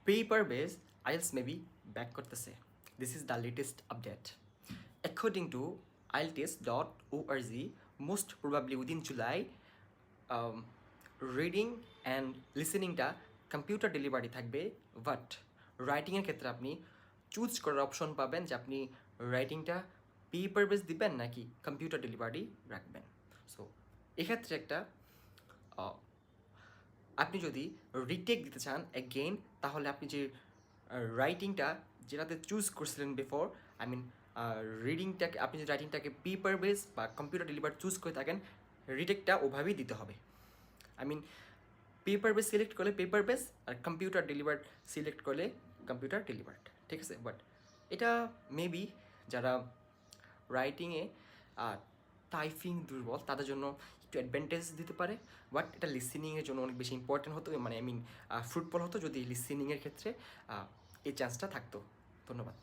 Paper base IELTS maybe back করতেছে। This is the latest update. According to IELTS.org, most probably within July reading and লিসেনিংটা computer delivery থাকবে, but রাইটিংয়ের ক্ষেত্রে আপনি choose করার option পাবেন যে আপনি রাইটিংটা পেপার বেস দিবেন নাকি কম্পিউটার ডেলিভারি রাখবেন। সো এক্ষেত্রে একটা আপনি যদি রিটেক দিতে চান অ্যাগেইন, তাহলে আপনি যে রাইটিংটা যেটাতে চুজ করছিলেন বিফোর, আই মিন রিডিংটাকে, আপনি যদি রাইটিংটাকে পেপার বেস বা কম্পিউটার ডেলিভার চুজ করে থাকেন, রিটেকটা ওভাবেই দিতে হবে। I mean paper base select করলে পেপার বেস, আর কম্পিউটার ডেলিভার সিলেক্ট করলে কম্পিউটার ডেলিভার্ড, ঠিক আছে। বাট এটা মেবি যারা রাইটিংয়ে টাইপিং দুর্বল তাদের জন্য একটু অ্যাডভান্টেজ দিতে পারে, বাট এটা লিসেনিংয়ের জন্য অনেক বেশি ইম্পর্টেন্ট হতো, মানে আই মিন ফ্রুটফুল হতো যদি লিসেনিংয়ের ক্ষেত্রে এই চান্সটা থাকতো। ধন্যবাদ।